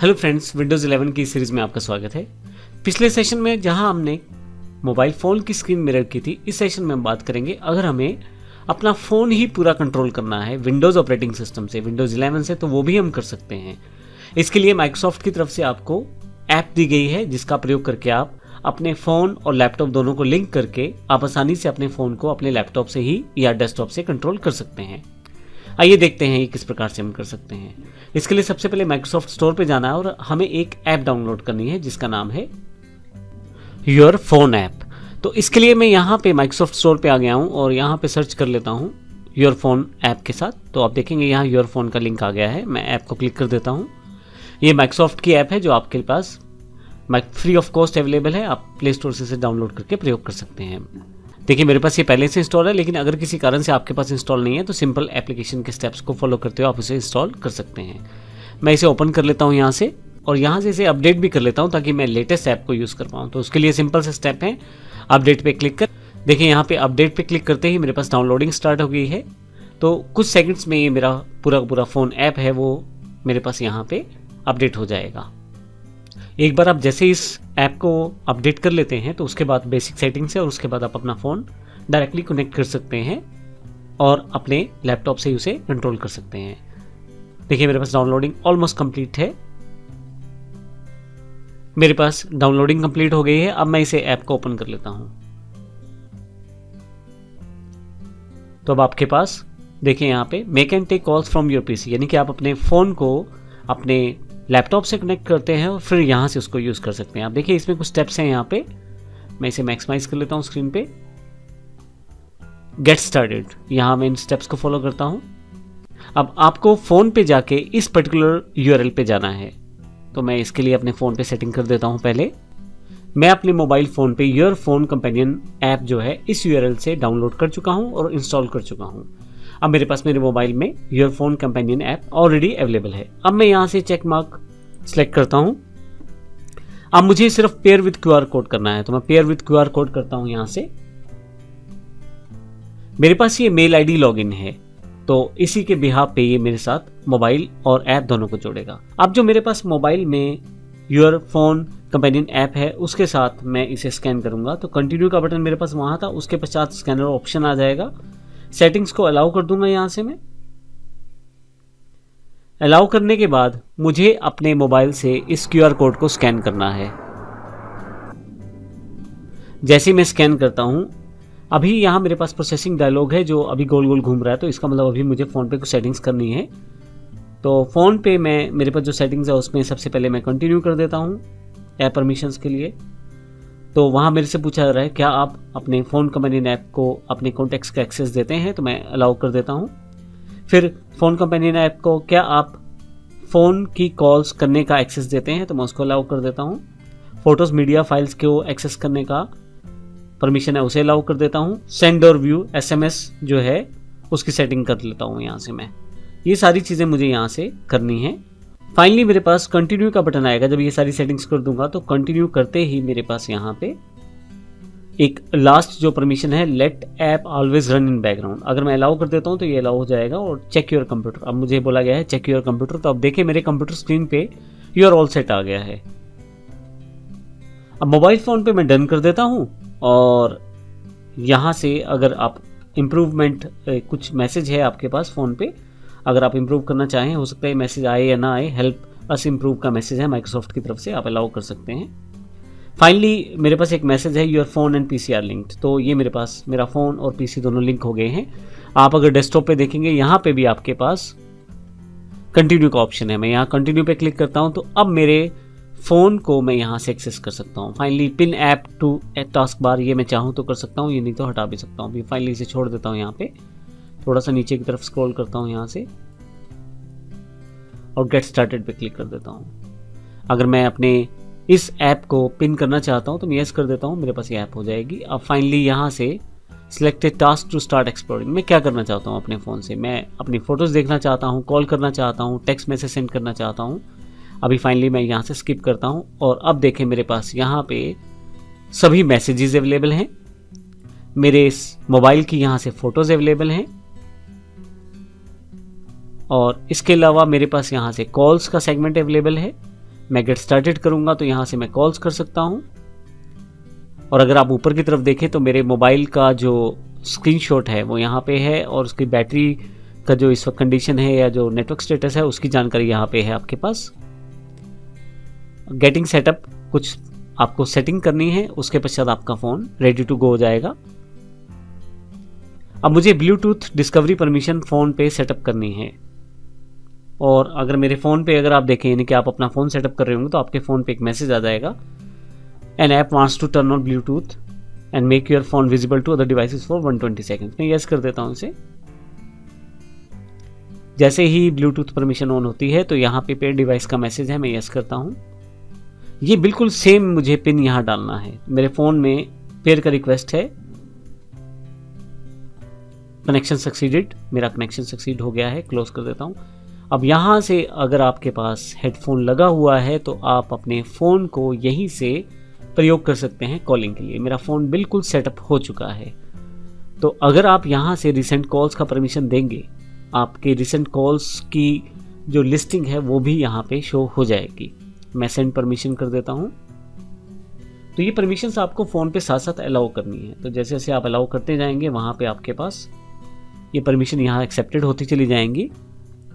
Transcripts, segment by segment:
Hello friends, Windows 11 की series में आपका स्वागत है। पिछले सेशन में जहां हमने मोबाइल फ़ोन की स्क्रीन मिरर की थी, इस सेशन में हम बात करेंगे अगर हमें अपना फ़ोन ही पूरा कंट्रोल करना है विंडोज़ ऑपरेटिंग सिस्टम से, विंडोज़ 11 से, तो वो भी हम कर सकते हैं। इसके लिए माइक्रोसॉफ्ट की तरफ से आपको ऐप दी गई है जिसका प्रयोग करके आप अपने फ़ोन और लैपटॉप दोनों को लिंक करके आप आसानी से अपने फ़ोन को अपने लैपटॉप से ही या डेस्कटॉप से कंट्रोल कर सकते हैं। आइए देखते हैं ये किस प्रकार से हम कर सकते हैं। इसके लिए सबसे पहले माइक्रोसॉफ्ट स्टोर पे जाना है और हमें एक ऐप डाउनलोड करनी है जिसका नाम है योर फोन ऐप। तो इसके लिए मैं यहाँ पे माइक्रोसॉफ्ट स्टोर पे आ गया हूँ और यहाँ पे सर्च कर लेता हूँ योर फोन ऐप के साथ। तो आप देखेंगे यहाँ योर फोन का लिंक आ गया है। मैं ऐप को क्लिक कर देता हूँ। ये माइक्रोसॉफ्ट की ऐप है जो आपके पास फ्री ऑफ कॉस्ट अवेलेबल है। आप प्ले स्टोर से इसे डाउनलोड करके प्रयोग कर सकते हैं। देखिए मेरे पास ये पहले से इंस्टॉल है, लेकिन अगर किसी कारण से आपके पास इंस्टॉल नहीं है तो सिंपल एप्लीकेशन के स्टेप्स को फॉलो करते हुए आप इसे इंस्टॉल कर सकते हैं। मैं इसे ओपन कर लेता हूँ यहाँ से और यहाँ से इसे अपडेट भी कर लेता हूँ ताकि मैं लेटेस्ट ऐप को यूज़ कर पाऊँ। तो उसके लिए सिंपल से स्टेप है, अपडेट पे क्लिक कर। देखिए यहाँ पे अपडेट पे क्लिक करते ही मेरे पास डाउनलोडिंग स्टार्ट हो गई है। तो कुछ सेकंड्स में ये मेरा पूरा फ़ोन ऐप है वो मेरे पास यहाँ पे अपडेट हो जाएगा। एक बार आप जैसे इस ऐप को अपडेट कर लेते हैं तो उसके बाद बेसिक सेटिंग से और उसके बाद आप अपना फ़ोन डायरेक्टली कनेक्ट कर सकते हैं और अपने लैपटॉप से उसे कंट्रोल कर सकते हैं। देखिए मेरे पास डाउनलोडिंग ऑलमोस्ट कंप्लीट है। मेरे पास डाउनलोडिंग कंप्लीट हो गई है। अब मैं इसे ऐप को ओपन कर लेता हूं। तो अब आपके पास देखिए यहाँ पे make and take calls from your PC, यानी कि आप अपने फ़ोन को अपने लैपटॉप से कनेक्ट करते हैं और फिर यहाँ से उसको यूज़ कर सकते हैं। आप देखिए इसमें कुछ स्टेप्स हैं। यहाँ पे मैं इसे मैक्सिमाइज कर लेता हूँ स्क्रीन पे। गेट स्टार्टेड, यहाँ मैं इन स्टेप्स को फॉलो करता हूँ। अब आपको फ़ोन पे जाके इस पर्टिकुलर यूआरएल पे जाना है। तो मैं इसके लिए अपने फ़ोन पे सेटिंग कर देता हूँ। पहले मैं अपने मोबाइल फ़ोन पे योर फोन कंपेनियन ऐप जो है इस यूआरएल से डाउनलोड कर चुका हूँ और इंस्टॉल कर चुका हूँ। अब मेरे पास मेरे मोबाइल में your phone companion app already available है। अब मैं यहाँ से चेक मार्क सेलेक्ट करता हूँ। अब मुझे सिर्फ पेयर विद क्यूआर कोड करना है, तो मैं पेयर विद क्यूआर कोड करता हूँ। यहाँ से मेरे पास ये मेल आईडी लॉगिन है, तो इसी के बिहाफ पे ये मेरे साथ मोबाइल और ऐप दोनों को जोड़ेगा। अब जो मेरे पास मोबाइल में योर फोन कंपेनियन ऐप है उसके साथ मैं इसे स्कैन करूंगा। तो कंटिन्यू का बटन मेरे पास वहां था, उसके पश्चात स्कैनर ऑप्शन आ जाएगा। सेटिंग्स को अलाउ कर दूंगा। यहां से मैं अलाउ करने के बाद मुझे अपने मोबाइल से इस क्यूआर कोड को स्कैन करना है। जैसे मैं स्कैन करता हूं, अभी यहाँ मेरे पास प्रोसेसिंग डायलॉग है जो अभी गोल गोल घूम रहा है। तो इसका मतलब अभी मुझे फ़ोन पे कुछ सेटिंग्स करनी है। तो फ़ोन पे मेरे पास जो सेटिंग्स है उसमें सबसे पहले मैं कंटिन्यू कर देता हूँ ऐप परमिशंस के लिए। तो वहाँ मेरे से पूछा जा रहा है क्या आप अपने फ़ोन कंपेनियन ऐप को अपने कॉन्टैक्ट्स का एक्सेस देते हैं, तो मैं अलाउ कर देता हूँ। फिर फ़ोन कंपेनियन ऐप को क्या आप फ़ोन की कॉल्स करने का एक्सेस देते हैं, तो मैं उसको अलाउ कर देता हूँ। फ़ोटोज़ मीडिया फाइल्स को एक्सेस करने का परमिशन है, उसे अलाउ कर देता हूँ। सेंड और व्यू एसएमएस जो है उसकी सेटिंग कर लेता हूँ यहाँ से मैं। ये सारी चीज़ें मुझे यहाँ से करनी है। फाइनली मेरे पास कंटिन्यू का बटन आएगा। जब ये सारी सेटिंग्स कर दूंगा तो कंटिन्यू करते ही मेरे पास यहाँ पे एक लास्ट जो परमिशन है, let app always run in background, अगर मैं अलाउ कर देता हूँ तो ये अलाउ हो जाएगा। और चेक योर कंप्यूटर, अब मुझे बोला गया है चेक योर कंप्यूटर। तो अब देखिए मेरे कंप्यूटर स्क्रीन पे योर ऑल सेट आ गया है। अब मोबाइल फ़ोन पे मैं डन कर देता हूँ और यहाँ से अगर आप इम्प्रूवमेंट कुछ मैसेज है आपके पास फ़ोन पे, अगर आप इम्प्रूव करना चाहें, हो सकता है मैसेज आए या ना आए, हेल्प अस इम्प्रूव का मैसेज है माइक्रोसॉफ्ट की तरफ से, आप अलाउ कर सकते हैं। फाइनली मेरे पास एक मैसेज है your phone and PC are linked. तो ये मेरे पास मेरा फ़ोन और पीसी दोनों लिंक हो गए हैं। आप अगर डेस्कटॉप पे देखेंगे यहाँ पे भी आपके पास कंटिन्यू का ऑप्शन है। मैं यहाँ कंटिन्यू पे क्लिक करता हूँ तो अब मेरे फ़ोन को मैं यहाँ से एक्सेस कर सकता हूँ। Finally pin app to task bar, ये मैं चाहूँ तो कर सकता हूँ, ये नहीं तो हटा भी सकता हूँ। फाइनली इसे छोड़ देता हूँ। यहाँ पे थोड़ा सा नीचे की तरफ स्क्रॉल करता हूँ यहाँ से और गेट स्टार्टेड पे क्लिक कर देता हूँ। अगर मैं अपने इस ऐप को पिन करना चाहता हूँ तो मैं यस कर देता हूँ, मेरे पास ये ऐप हो जाएगी। अब फाइनली यहाँ से selected task to start exploring, मैं क्या करना चाहता हूँ अपने फ़ोन से, मैं अपनी फ़ोटोज़ देखना चाहता हूँ, कॉल करना चाहता हूँ, टेक्स्ट मैसेज सेंड करना चाहता हूँ। अभी फाइनली मैं यहाँ से स्किप करता हूँ और अब देखें मेरे पास यहाँ पे सभी मैसेजेस अवेलेबल हैं। मेरे इस मोबाइल की यहाँ से फ़ोटोज़ अवेलेबल हैं और इसके अलावा मेरे पास यहाँ से कॉल्स का सेगमेंट अवेलेबल है। मैं गेट स्टार्टेड करूँगा तो यहाँ से मैं कॉल्स कर सकता हूँ। और अगर आप ऊपर की तरफ देखें तो मेरे मोबाइल का जो स्क्रीनशॉट है वो यहाँ पे है, और उसकी बैटरी का जो इस वक्त कंडीशन है या जो नेटवर्क स्टेटस है उसकी जानकारी यहाँ पे है आपके पास। गेटिंग सेटअप, कुछ आपको सेटिंग करनी है, उसके पश्चात आपका फ़ोन रेडी टू गो हो जाएगा। अब मुझे ब्लूटूथ डिस्कवरी परमिशन फ़ोन पे सेटअप करनी है, और अगर मेरे फ़ोन पे अगर आप देखें यानी कि आप अपना फ़ोन सेटअप कर रहे होंगे तो आपके फ़ोन पे एक मैसेज आ जाएगा, an app wants to turn on Bluetooth and make your phone visible to other devices for 120 seconds. मैं यस कर देता हूँ इसे। जैसे ही ब्लूटूथ परमिशन ऑन होती है तो यहाँ पे पेयर डिवाइस का मैसेज है, मैं यस करता हूँ। ये बिल्कुल सेम मुझे पिन यहाँ डालना है। मेरे फ़ोन में पेयर का रिक्वेस्ट है, कनेक्शन सक्सीडेड, मेरा कनेक्शन सक्सीड हो गया है, क्लोज कर देता हूँ। अब यहाँ से अगर आपके पास हेडफोन लगा हुआ है तो आप अपने फ़ोन को यहीं से प्रयोग कर सकते हैं कॉलिंग के लिए। मेरा फ़ोन बिल्कुल सेटअप हो चुका है। तो अगर आप यहाँ से रिसेंट कॉल्स का परमिशन देंगे, आपके रिसेंट कॉल्स की जो लिस्टिंग है वो भी यहाँ पे शो हो जाएगी। मैं सेंड परमिशन कर देता हूँ। तो ये परमिशंस आपको फ़ोन पे साथ साथ अलाउ करनी है। तो जैसे जैसे आप अलाउ करते जाएंगे वहाँ पे आपके पास ये परमिशन यहाँ एक्सेप्टेड होती चली जाएंगी।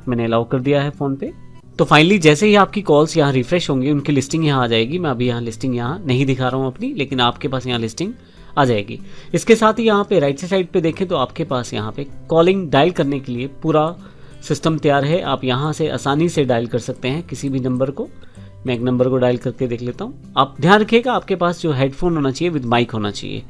मैंने अलाउ कर दिया है फ़ोन पे। तो फाइनली जैसे ही आपकी कॉल्स यहाँ रिफ्रेश होंगी उनकी लिस्टिंग यहाँ आ जाएगी। मैं अभी यहाँ लिस्टिंग यहाँ नहीं दिखा रहा हूँ अपनी, लेकिन आपके पास यहाँ लिस्टिंग आ जाएगी। इसके साथ ही यहाँ पे राइट साइड पे देखें तो आपके पास यहाँ पे कॉलिंग डायल करने के लिए पूरा सिस्टम तैयार है। आप यहाँ से आसानी से डायल कर सकते हैं किसी भी नंबर को। मैं एक नंबर को डायल करके देख लेता हूँ। आप ध्यान रखिएगा आपके पास जो हेडफोन होना चाहिए विद माइक होना चाहिए।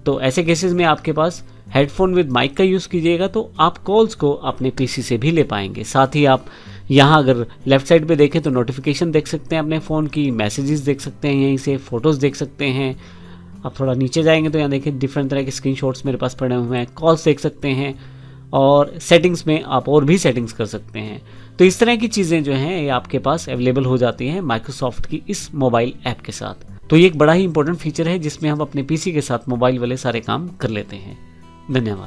तो ऐसे केसेस में आपके पास हेडफोन विद माइक का यूज़ कीजिएगा तो आप कॉल्स को अपने पीसी से भी ले पाएंगे। साथ ही आप यहाँ अगर लेफ्ट साइड पे देखें तो नोटिफिकेशन देख सकते हैं अपने फ़ोन की, मैसेजेस देख सकते हैं, यहीं से फ़ोटोज़ देख सकते हैं। आप थोड़ा नीचे जाएंगे तो यहाँ देखिए डिफरेंट तरह के स्क्रीनशॉट्स मेरे पास पड़े हुए हैं, कॉल्स देख सकते हैं, और सेटिंग्स में आप और भी सेटिंग्स कर सकते हैं। तो इस तरह की चीज़ें जो हैं ये आपके पास अवेलेबल हो जाती हैं माइक्रोसॉफ्ट की इस मोबाइल ऐप के साथ। तो ये एक बड़ा ही इंपॉर्टेंट फीचर है जिसमें हम अपने पीसी के साथ मोबाइल वाले सारे काम कर लेते हैं। धन्यवाद।